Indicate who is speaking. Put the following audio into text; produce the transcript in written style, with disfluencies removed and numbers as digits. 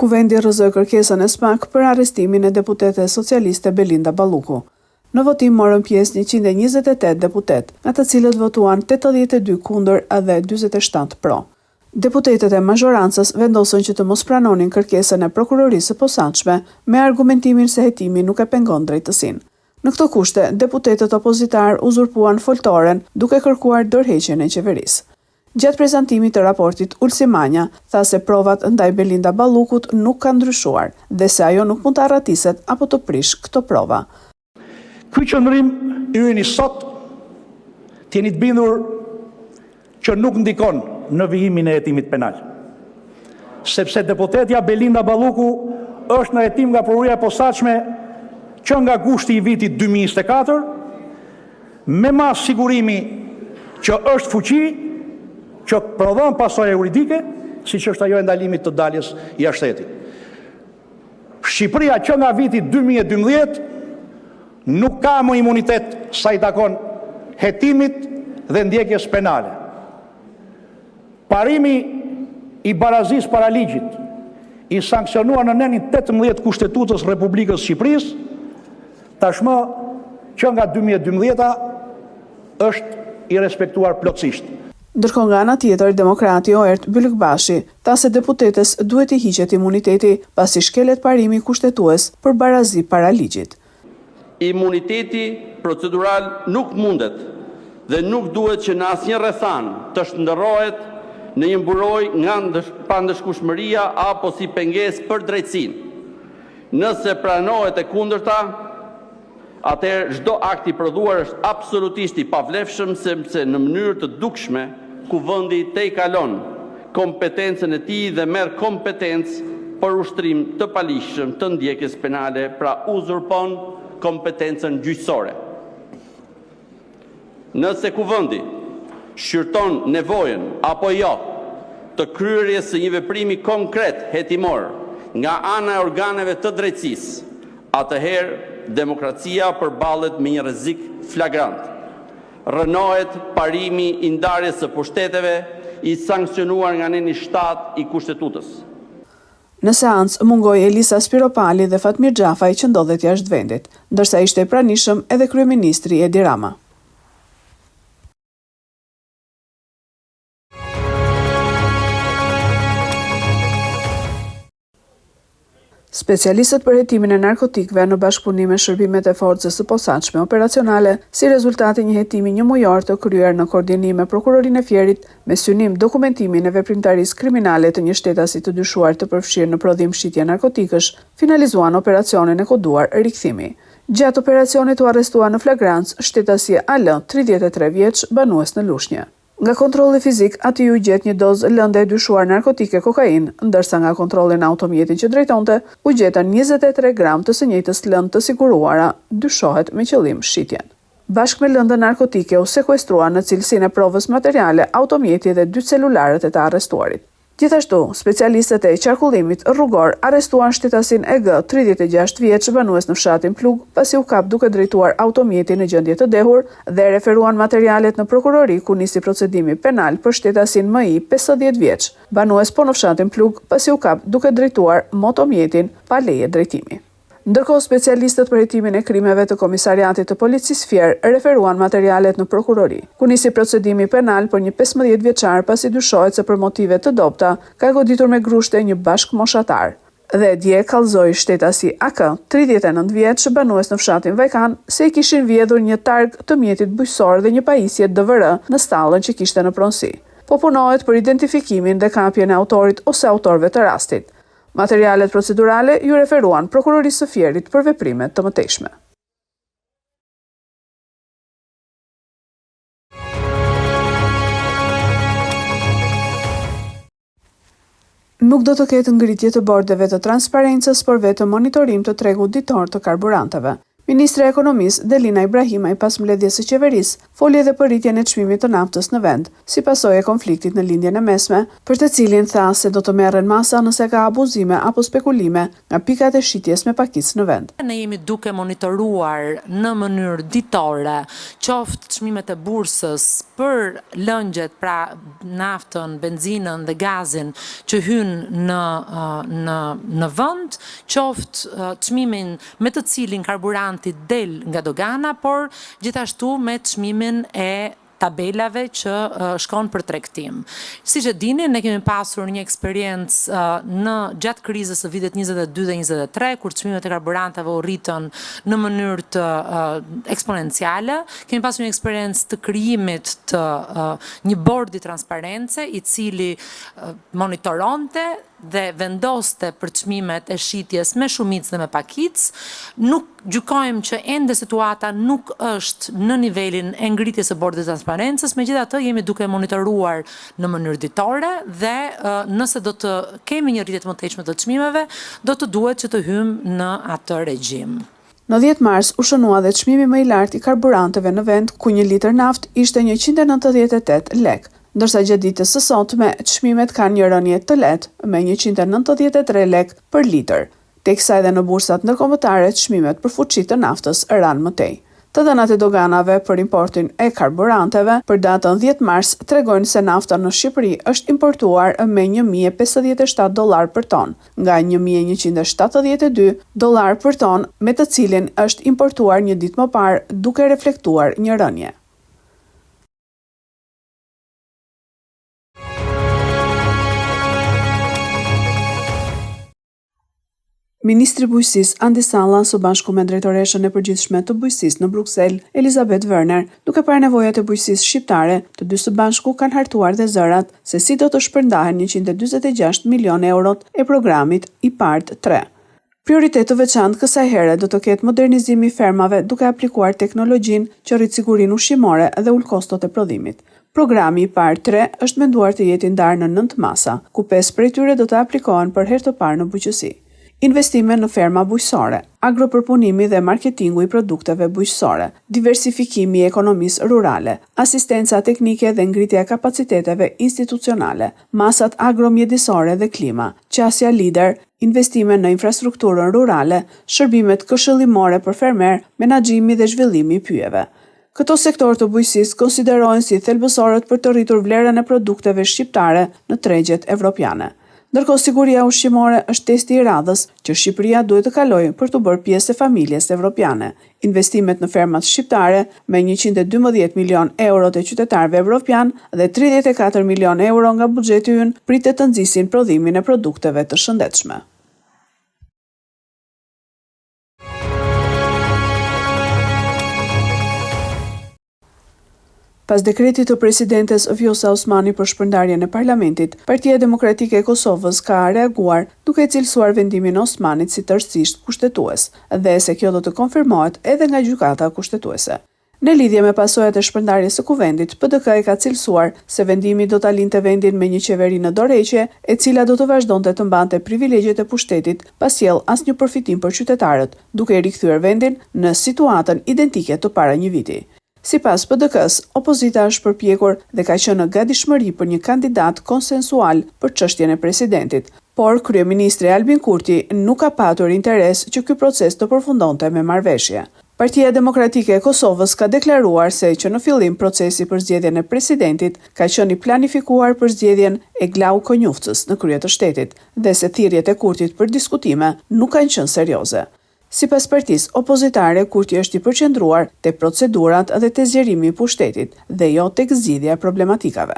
Speaker 1: Kuvendi rrëzoi kërkesën e SPAK për arrestimin e deputetes socialiste Belinda Balluku. Në votim morën pjesë 128 deputet, nga të cilët votuan 82 kundër dhe 47 pro. Deputetët e mazhorancës vendosën që të mos pranonin kërkesën e prokurorisë së posaçme me argumentimin se hetimi nuk e pengon drejtësinë. Në këto kushte, deputetët opozitar uzurpuan foltoren duke kërkuar dorëheqjen e qeverisë. Gjatë prezantimit të raportit, Ulsi Manja tha se provat ndaj Belinda Ballukut nuk kanë ndryshuar dhe se ajo nuk mund të arratiset apo të prish këto prova.
Speaker 2: Ky qëndrim yni sot t'jeni të bindur që nuk ndikon në vijimin e hetimit penal. Sepse deputetja Belinda Balluku është në hetim nga prokuroria e posaçme që nga gushti i vitit 2024, me mas sigurimi që është fuqi që prodhon pasojë juridike, siç është ajo e ndalimit të daljes jashtë shtetit. Shqipëria që nga viti 2012 nuk ka më imunitet sa i takon hetimit dhe ndjekjes penale. Parimi i barazisë para ligjit, i sankcionuar në nenin 18 Kushtetutës Republikës Shqipërisë, tashmë që nga 2012 është i respektuar plotësisht.
Speaker 1: Ndërkohë nga ana tjetër, demokrati Oert Byllikbashi tha se deputetes duhet i hiqet imuniteti pasi shkelet parimi kushtetues për barazi para ligjit.
Speaker 3: Imuniteti procedural nuk mundet dhe nuk duhet që në asnjë rrethan të shndërrohet në një mburoj nga pandëshkueshmëria apo si pengesë për drejtësinë. Nëse pranohet e kundërta, atëherë çdo akt i prodhuar është absolutisht i pavlefshëm sepse në mënyrë të dukshme kuvendi tejkalon kompetencën e tij dhe merr kompetencë për ushtrim të paligjshëm të ndjekjes penale, pra uzurpon kompetencën gjyqësore. Nëse kuvendi shqyrton nevojën apo jo të kryerjes së një veprimi konkret hetimor nga ana e organeve të drejtësisë, atëherë demokracia përballet me një rrezik flagrant. Rënohet parimi i ndarjes së pushteteve i sankcionuar nga neni 7 i Kushtetutës.
Speaker 1: Në seancë mungoi Elisa Spiropali dhe Fatmir Xhafaj që ndodhet jashtë vendit, ndërsa ishte i pranishëm edhe kryeministri Edi Rama. Specialistët për hetimin e narkotikëve në bashkëpunim me shërbimet e forcës së posaçme operacionale, si rezultati një hetimi një mujor të kryer në koordinim me prokurorinë e Fierit, me synim dokumentimin e veprimtarisë kriminale të një shtetasi të dyshuar të përfshirë në prodhim shitje narkotikësh, finalizuan operacionin e koduar Rikthimi. Gjatë operacionit u arrestua në flagrancë shtetasi AL, 33 vjeç, banues në Lushnjë. Nga kontrolli fizik, aty u gjet një dozë lënde e dyshuar narkotike kokain, ndërsa nga kontrolli në automjetin që drejtonte, u gjetën 23 gram të së njëjtës lëndë të siguruara, dyshohet me qëllim shitjen. Bashkë me lëndën narkotike u sekuestrua në cilësinë e provës materiale automjeti dhe 2 celularët e të arrestuarit. Gjithashtu, specialistët e qarkullimit rrugor arrestuan shtetasin EG, 36 vjeç, banues në fshatin Plug, pasi u kap duke drejtuar automjetin në gjendje të dehur dhe referuan materialet në prokurori ku nisi procedimi penal për shtetasin MI, 50 vjeç, banues po në fshatin Plug, pasi u kap duke drejtuar motomjetin pa leje drejtimi. Ndërkohë, specialistët për hetimin e krimeve të Komisariatit të Policisë Fier referuan materialet në prokurori, ku nisi procedimi penal për një 15 vjeçar pasi dyshohet se për motive të dobta ka goditur me grushte një bashkëmoshatar. Dhe dje kallzoi shtetasi AK, 39 vjeç, banues në fshatin Vajkan, se i kishin vjedhur një targ të mjetit bujqësor dhe një pajisje DVR në stallën që kishte në pronësi. Po punohet për identifikimin dhe kapjen e autorit ose autorëve të rastit. Materialet procedurale ju referuan prokurorisë së Fierit për veprimet të mëtejshme. Nuk do të ketë ngritje të bordeve të transparencës, por vetëm monitorim të tregut ditor të karburanteve. Ministra e Ekonomisë Delina Ibrahimaj pas mbledhjes së qeverisë foli edhe për rritjen e çmimit të naftës në vend, si pasojë e konfliktit në lindjen e mesme, për të cilin tha se do të merren masa nëse ka abuzime apo spekulime nga pikat e shitjes me pakicë në vend.
Speaker 4: Ne jemi duke monitoruar në mënyrë ditore qoftë çmimet e bursës për lëngjet, pra naftën, benzinën dhe gazin që hynë në vend, qoftë çmimin me të cilin karburanti del nga dogana, por gjithashtu me çmimin e tabelave që shkon për tregtim. Siç e dini, ne kemi pasur një eksperiencë gjatë krizës së vitit 22 dhe 23, kur çmimet e karburanteve u rritën në mënyrë të eksponenciale. Kemi pasur një eksperiencë të krijimit të një bordi transparence i cili monitoronte dhe vendoste për çmimet e shitjes me shumicë dhe me pakicë. Nuk gjykojmë që ende situata nuk është në nivelin e ngritjes së bordit të transparencës, megjithatë jemi duke monitoruar në mënyrë ditore dhe nëse do të kemi një rritje të mëtejshme të çmimeve, do të duhet që të hymë në atë regjim.
Speaker 1: Në 10 mars u shënua dhe çmimi më i lartë i karburanteve në vend, ku 1 litër naftë ishte 198 lekë, ndërsa gjatë ditës së sotme çmimet kanë një rënje të lehtë me 193 lekë për litër, teksa edhe në bursat ndërkombëtare çmimet për fuqi të naftës ranë më tej. Të dhënat e doganave për importin e karburanteve për datën 10 mars tregojnë se nafta në Shqipëri është importuar me $1.057 për ton, nga $1.172 për ton, me të cilin është importuar një ditë më parë, duke reflektuar një rënje. Ministri i Bujqësisë Andi Salla së bashku me drejtoreshën e përgjithshme të bujqësisë në Bruksel, Elizabeth Werner, duke parë nevojat e bujqësisë shqiptare, të dy së bashku kanë hartuar dhe zërat se si do të shpërndahen 146 milion eurot e programit IPARD 3. Prioritet të veçantë kësaj here do të ketë modernizimi i fermave duke aplikuar teknologjinë që rrit sigurinë ushqimore dhe ul kostot e prodhimit. Programi IPARD 3 është menduar të jetë ndarë në 9 masa, ku 5 prej tyre do të aplikohen për herë të parë në bujqësi. Investime në ferma bujqësore, agropërpunimi dhe marketingu i produkteve bujqësore, diversifikimi i ekonomisë rurale, asistenca teknike dhe ngritja e kapaciteteve institucionale, masat agromjedisore dhe klima, qasja lider, investime në infrastrukturën rurale, shërbimet këshillimore për fermer, menaxhimi dhe zhvillimi i pyjeve. Këto sektor të bujqësisë konsiderohen si thelbësorët për të rritur vlerën e produkteve shqiptare në tregjet evropiane. Ndërkohë siguria ushqimore është testi i radhës që Shqipëria duhet të kalojë për të bërë pjesë e familjes evropiane. Investimet në fermat shqiptare me 112 milion euro të qytetarëve evropian dhe 34 milion euro nga buxheti ynë pritet të nxisin prodhimin e produkteve të shëndetshme. Pas dekretit të presidentes Vjosa Osmani për shpërndarjen e parlamentit, Partia Demokratike e Kosovës ka reaguar duke cilësuar vendimin e Osmanit si tërësisht kushtetues dhe se kjo do të konfirmohet edhe nga gjykata kushtetuese. Në lidhje me pasojat e shpërndarjes së kuvendit, PDK ka cilësuar se vendimi do ta linte vendin me një qeveri në dorëheqje, e cila do të vazhdonte të mbante privilegjet e pushtetit pa sjell asnjë përfitim për qytetarët, duke i rikthyer vendin në situatën identike të para një viti. Sipas PDK-s, opozita është përpjekur dhe ka qenë në gatishmëri për një kandidat konsensual për çështjen e presidentit, por kryeministri Albin Kurti nuk ka patur interes që ky proces të përfundonte me marrëveshje. Partia Demokratike e Kosovës ka deklaruar se që në fillim procesi për zgjedhjen e presidentit ka qenë i planifikuar për zgjedhjen e Glau Konjufcës në krye të shtetit dhe se thirrjet e Kurtit për diskutime nuk kanë qenë serioze. Sipas partisë opozitare, Kurti është i përqendruar te procedurat dhe te zgjerimi i pushtetit dhe jo tek zgjidhja e problematikave.